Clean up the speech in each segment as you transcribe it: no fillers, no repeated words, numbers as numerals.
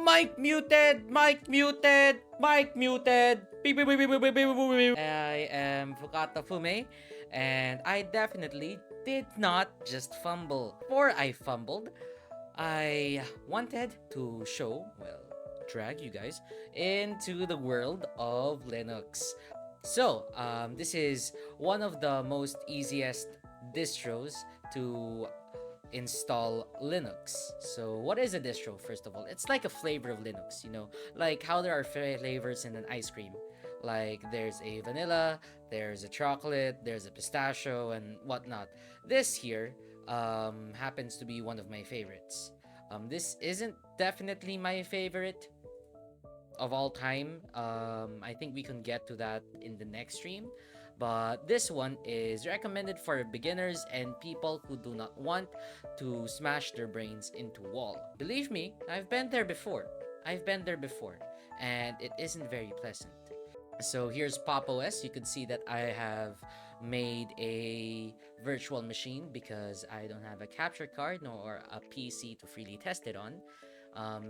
Mic muted! Mic muted! Mic muted! Beep, beep, beep, beep, beep, beep, beep, beep, beep. I am fuukattofumei, and I definitely did not just fumble. Before I fumbled, I wanted to show, well, drag you guys into the world of Linux. So, this is one of the most easiest distros to install Linux. So, what is a distro, first of all? It's like a flavor of Linux, like how there are flavors in an ice cream. Like, there's a vanilla, there's a chocolate, there's a pistachio, and whatnot. This here happens to be one of my favorites. This isn't definitely my favorite of all time. I think we can get to that in the next stream. But this one is recommended for beginners and people who do not want to smash their brains into wall. Believe me, I've been there before. And it isn't very pleasant. So here's Pop OS. You could see that I have made a virtual machine because I don't have a capture card nor a PC to freely test it on.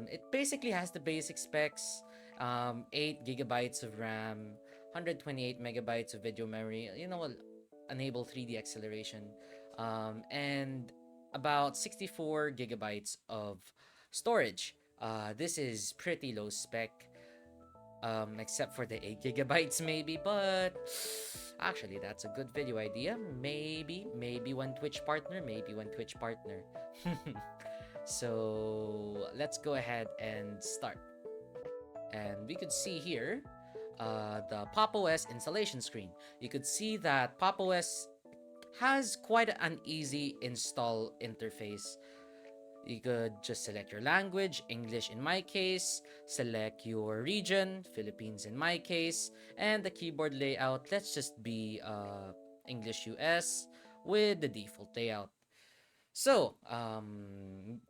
It basically has the basic specs, 8 gigabytes of RAM, 128 megabytes of video memory, enable 3D acceleration, and about 64 gigabytes of storage. This is pretty low spec, except for the 8 gigabytes maybe, but actually that's a good video idea. Maybe one Twitch partner. So let's go ahead and start. And we could see here the Pop OS installation screen. You could see that Pop OS has quite an easy install interface. You could just select your language, English in my case, select your region, Philippines in my case, and the keyboard layout, let's just be English US with the default layout. So,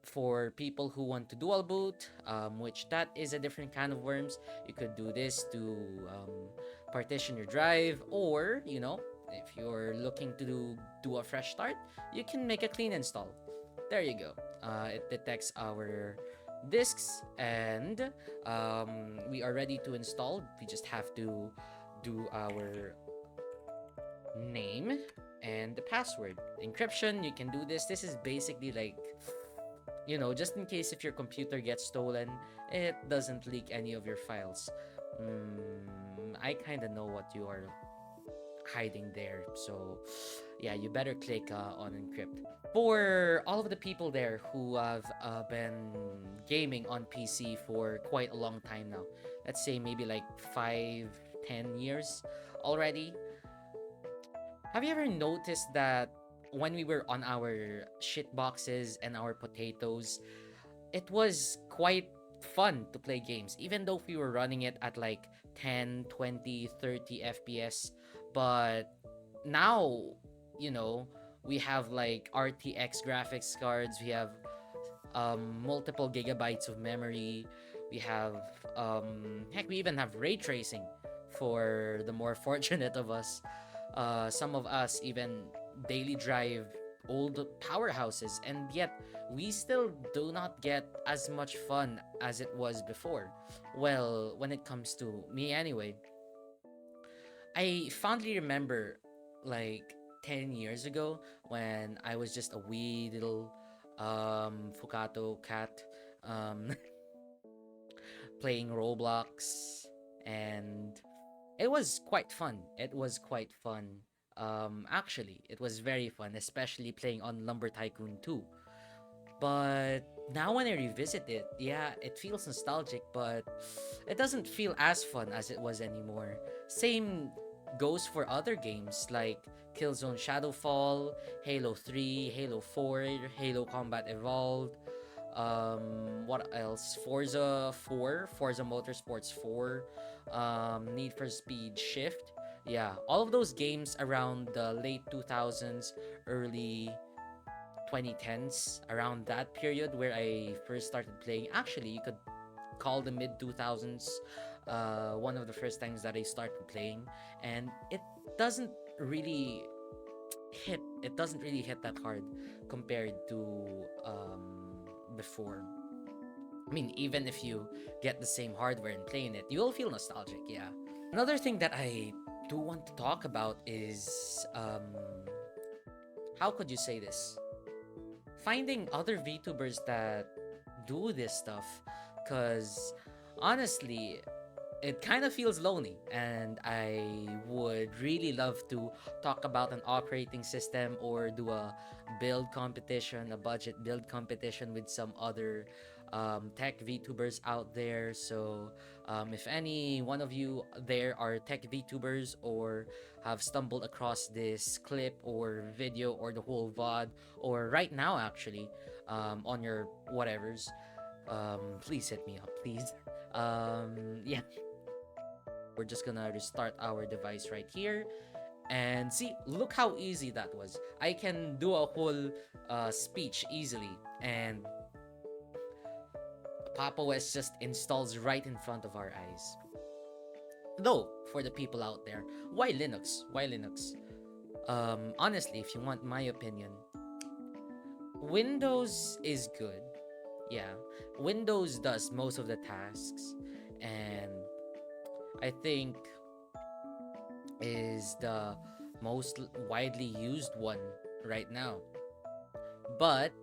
for people who want to dual boot, which that is a different kind of worms, you could do this to partition your drive, or, if you're looking to do a fresh start, you can make a clean install. There you go. It detects our disks, and we are ready to install. We just have to do our name and the password. Encryption, you can do this. This is basically like, just in case if your computer gets stolen, it doesn't leak any of your files. I kind of know what you are hiding there, so yeah, you better click on encrypt. For all of the people there who have been gaming on PC for quite a long time now, let's say maybe like 5-10 years already, have you ever noticed that when we were on our shit boxes and our potatoes, it was quite fun to play games, even though we were running it at like 10, 20, 30 FPS. But now, we have like RTX graphics cards, we have multiple gigabytes of memory, we have, heck, we even have ray tracing for the more fortunate of us. Some of us even daily drive old powerhouses, and yet we still do not get as much fun as it was before. Well, when it comes to me anyway, I fondly remember like 10 years ago when I was just a wee little Fukato cat playing Roblox, and it was quite fun. Actually, it was very fun, especially playing on Lumber Tycoon 2. But now when I revisit it, yeah, it feels nostalgic, but it doesn't feel as fun as it was anymore. Same goes for other games like Killzone Shadowfall, Halo 3, Halo 4, Halo Combat Evolved, what else? Forza 4, Forza Motorsports 4, Need for Speed Shift. Yeah, all of those games around the late 2000s, early 2010s, around that period where I first started playing. Actually, you could call the mid 2000s one of the first times that I started playing, and it doesn't really hit that hard compared to before. I mean, even if you get the same hardware and playing it, you'll feel nostalgic, yeah. Another thing that I do want to talk about is how could you say this? Finding other VTubers that do this stuff, because honestly, it kind of feels lonely, and I would really love to talk about an operating system or do a build competition, a budget build competition with some other tech VTubers out there. So if any one of you there are tech VTubers or have stumbled across this clip or video or the whole VOD or right now actually on your whatevers, please hit me up, please. Yeah, we're just gonna restart our device right here. And see, look how easy that was. I can do a whole speech easily, and Pop! OS just installs right in front of our eyes. Though, for the people out there, why Linux? Why Linux? Honestly, if you want my opinion, Windows is good. Yeah, Windows does most of the tasks, and I think is the most widely used one right now. But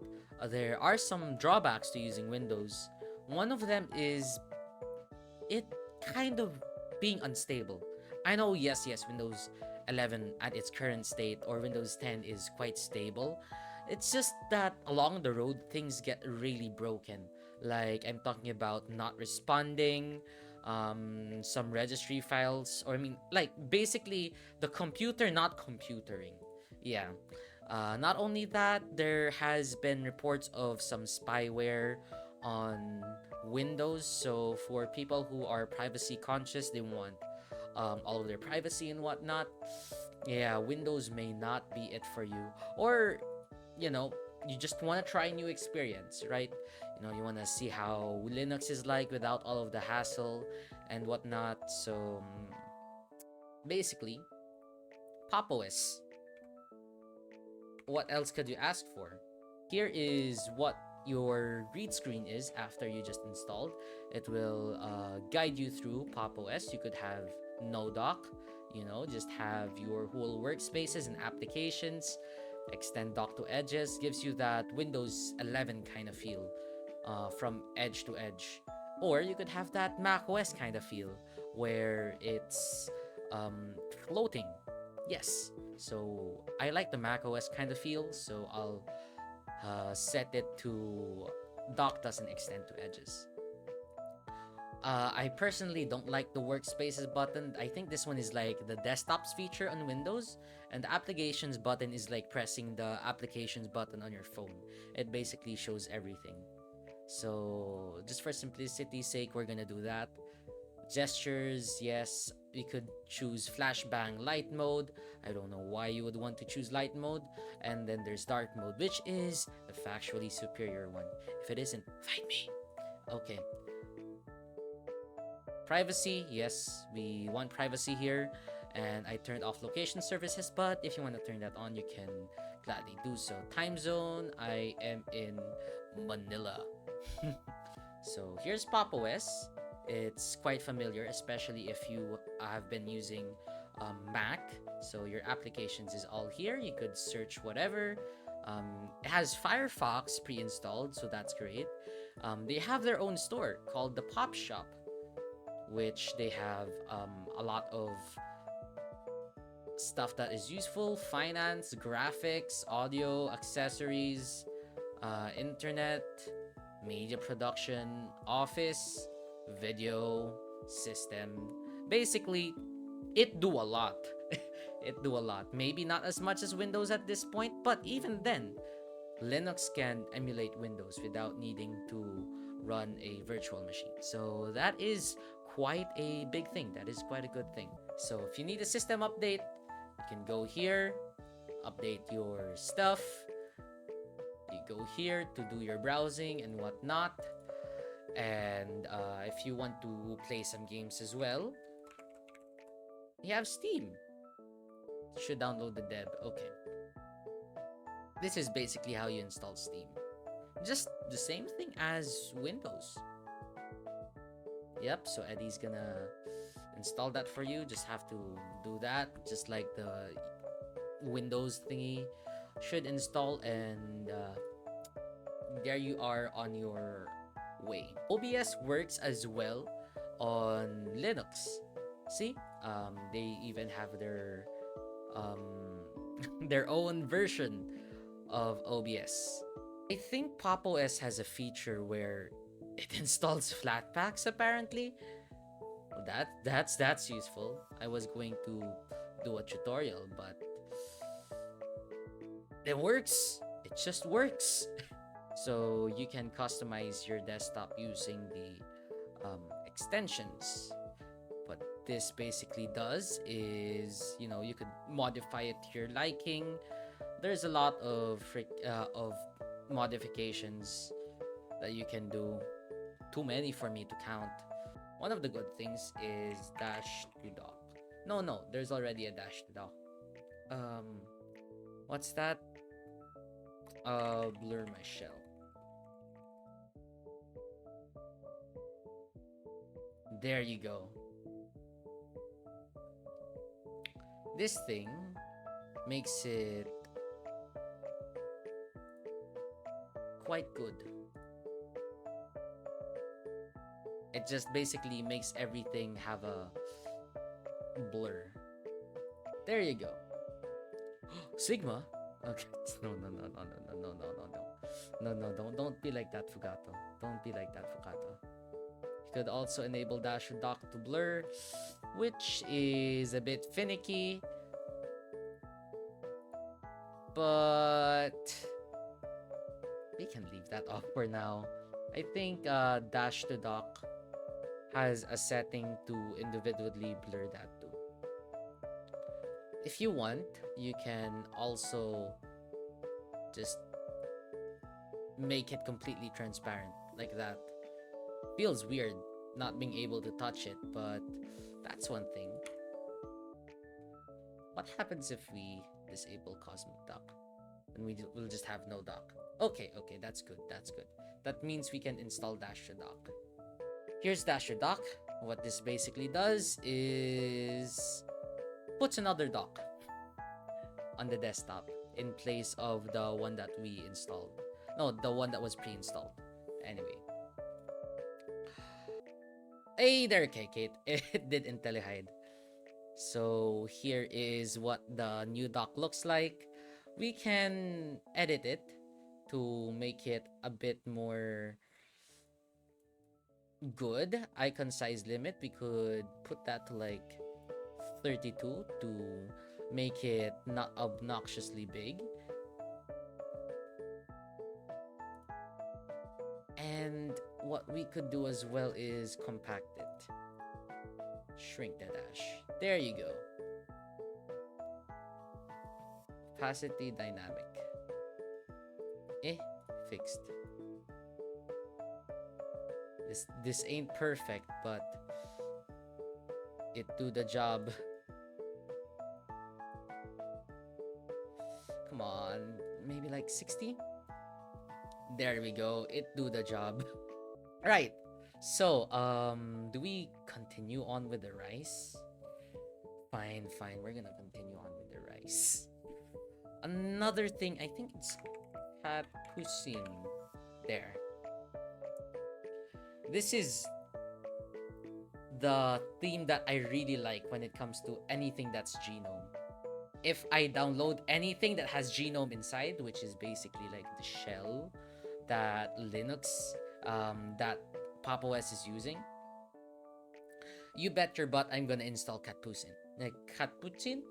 there are some drawbacks to using Windows. One of them is it kind of being unstable. I know, yes, Windows 11 at its current state or Windows 10 is quite stable. It's just that along the road, things get really broken. Like, I'm talking about not responding, some registry files, or I mean, like, basically the computer not computering. Yeah. Not only that, there has been reports of some spyware on Windows. So for people who are privacy conscious, they want all of their privacy and whatnot. Yeah, Windows may not be it for you. Or, you know, you just want to try a new experience, right? You know, you want to see how Linux is like without all of the hassle and whatnot. So basically, Pop! OS. What else could you ask for? Here is what your read screen is after you just installed. It will guide you through Pop! OS. You could have no dock, you know, just have your whole workspaces and applications. Extend dock to edges gives you that Windows 11 kind of feel from edge to edge. Or you could have that Mac OS kind of feel where it's floating. Yes. So I like the Mac OS kind of feel, so I'll set it to dock doesn't extend to edges. I personally don't like the workspaces button. I think this one is like the desktops feature on Windows, and the applications button is like pressing the applications button on your phone. It basically shows everything. So just for simplicity's sake, we're gonna do that. Gestures, yes, we could choose flashbang light mode. I don't know why you would want to choose light mode. And then there's dark mode, which is the factually superior one. If it isn't, fight me. Okay. Privacy, yes, we want privacy here. And I turned off location services, but if you want to turn that on, you can gladly do so. Time zone, I am in Manila. So here's Pop! OS. It's quite familiar, especially if you have been using Mac. So your applications is all here. You could search whatever. It has Firefox pre-installed, so that's great. They have their own store called the Pop Shop, which they have a lot of stuff that is useful: finance, graphics, audio, accessories, internet, media production, office, video, system. Basically, it do a lot. It do a lot. Maybe not as much as Windows at this point, but even then, Linux can emulate Windows without needing to run a virtual machine. So that is quite a big thing. That is quite a good thing. So if you need a system update, you can go here, update your stuff. You go here to do your browsing and whatnot. And if you want to play some games as well, you have Steam. Should download the deb. Okay. This is basically how you install Steam. Just the same thing as Windows. Yep, so Eddie's gonna install that for you. Just have to do that, just like the Windows thingy should install, and there you are on your way. OBS works as well on Linux. See, they even have their um, their own version of OBS. I think Pop! OS has a feature where it installs Flatpaks apparently. That's useful. I was going to do a tutorial, but it works. It just works. So you can customize your desktop using the extensions. What this basically does is, you could modify it to your liking. There's a lot of modifications that you can do. Too many for me to count. One of the good things is dash to dock. No, there's already a dash to dock. What's that? Blur my shell. There you go. This thing makes it quite good. It just basically makes everything have a blur. There you go. Sigma? Okay. No, don't be like that, Fugato. Don't be like that, Fugato. You could also enable dash dock to blur, which is a bit finicky, but we can leave that off for now. I think dash to dock has a setting to individually blur that too. If you want, you can also just make it completely transparent like that. Feels weird not being able to touch it, but that's one thing. What happens if we disable Cosmic Dock? Then we'll just have no dock. Okay, that's good. That means we can install Dash to Dock. Here's Dash to Dock. What this basically does is puts another dock on the desktop in place of the one that we installed. No, the one that was pre-installed. Anyway. Hey there, Kate. It did IntelliHide. So here is what the new dock looks like. We can edit it to make it a bit more good. Icon size limit, we could put that to like 32 to make it not obnoxiously big. And what we could do as well is compact it. Shrink the dash. There you go. Opacity dynamic. Fixed. This ain't perfect, but it do the job. Come on, maybe like 60? There we go. It do the job. Right. So, do we continue on with the rice? Fine. We're gonna continue on with the rice. Another thing, I think it's Capuchin. There. This is the theme that I really like when it comes to anything that's genome. If I download anything that has genome inside, which is basically like the shell that Linux, that Pop! OS is using, you bet your butt I'm gonna install Capuchin. Like Capuchin?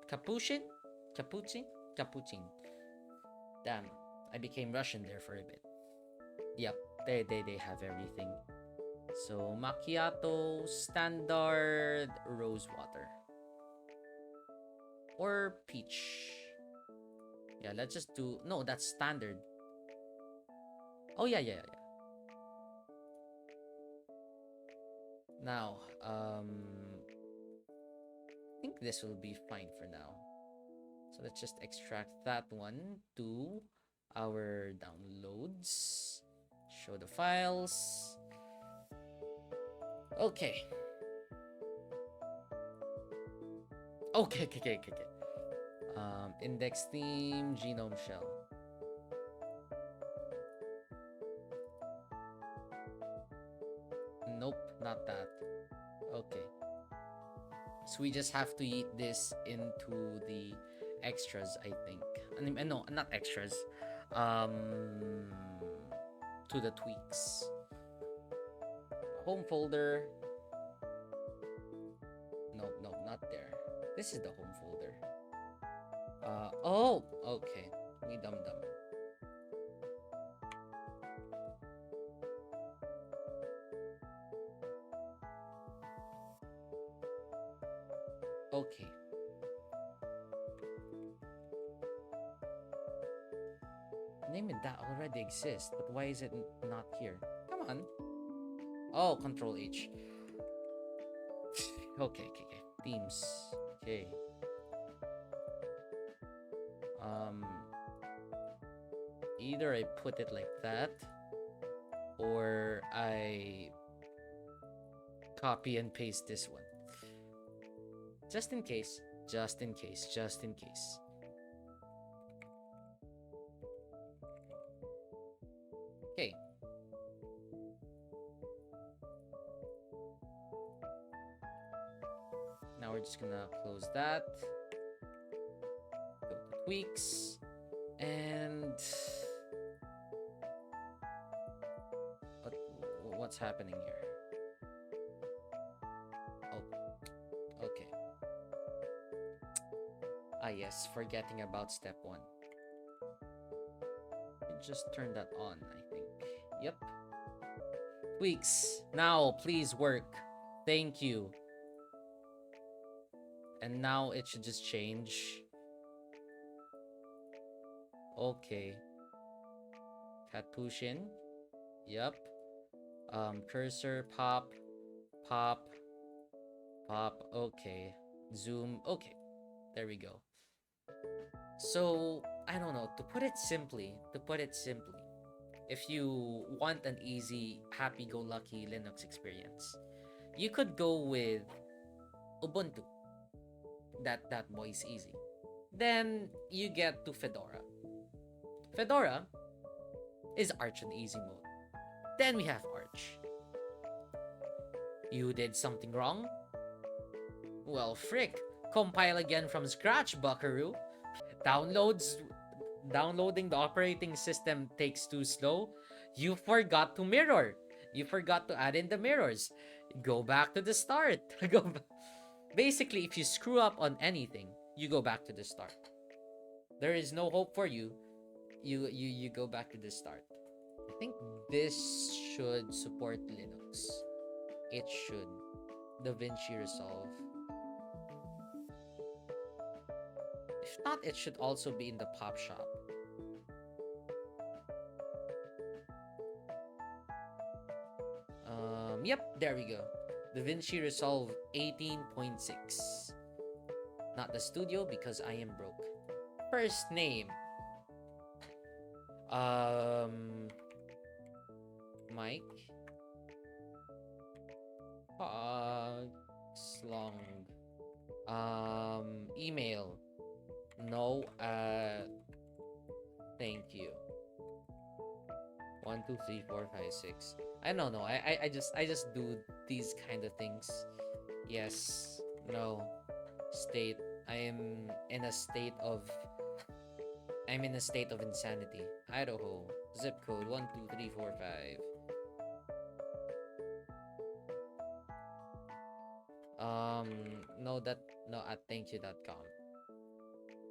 Capuchin? Damn, I became Russian there for a bit. Yep, they have everything. So macchiato, standard, rose water, or peach. Yeah, let's just do. No, that's standard. Oh yeah. Now, I think this will be fine for now. So let's just extract that one to our downloads. Show the files. Okay. Okay. Index theme, genome shell. Nope, not that. Okay. So we just have to eat this into the extras, I think. No, not extras. Um, to the tweaks. Home folder. No, not there. This is the home folder. Oh, okay. We dum. Okay. Name it that already exists, but why is it not here? Come on. Oh, Control H. Okay. Themes. Okay. Either I put it like that, or I copy and paste this one. Just in case. Okay. Now we're just gonna close that. Go to tweaks. And what's happening here? Oh, okay. Yes, forgetting about step 1. Just turn that on, I think. Yep. Tweaks. Now, please work. Thank you. And now it should just change. Okay. Katushin. Yep. Cursor, pop. Okay. Zoom. Okay. There we go. So, I don't know. To put it simply, if you want an easy, happy-go-lucky Linux experience, you could go with Ubuntu. That boy's easy. Then you get to Fedora. Fedora is Arch on easy mode. Then we have Arch. You did something wrong? Well, frick. Compile again from scratch, buckaroo. Downloading the operating system takes too slow. You forgot to mirror. You forgot to add in the mirrors. Go back to the start. Basically, if you screw up on anything, you go back to the start. There is no hope for you. You go back to the start. I think this should support Linux. It should. DaVinci Resolve. If not, it should also be in the pop shop. Yep, there we go. DaVinci Resolve 18.6. Not the studio because I am broke. First name. Mike. Slong. Email. No, thank you. 1, 2, 3, 4, 5, 6. I don't know. I just do these kind of things. Yes. No. State. I'm in a state of insanity. Idaho. Zip code 1, 2, 3, 4, 5. No at thankyou.com.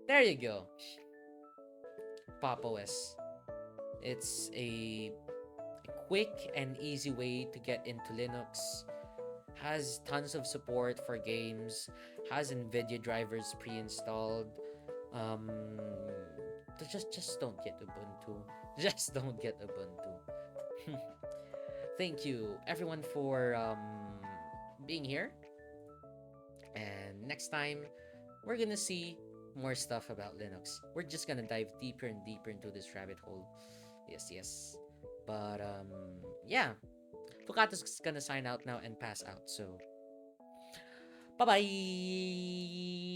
There you go. Pop OS. It's a quick and easy way to get into Linux. Has tons of support for games. Has NVIDIA drivers pre-installed. Just don't get Ubuntu. Just don't get Ubuntu. Thank you everyone for being here. And next time we're gonna see more stuff about Linux. We're just gonna dive deeper and deeper into this rabbit hole. Yes. But yeah, Fukato's gonna sign out now and pass out. So, bye bye.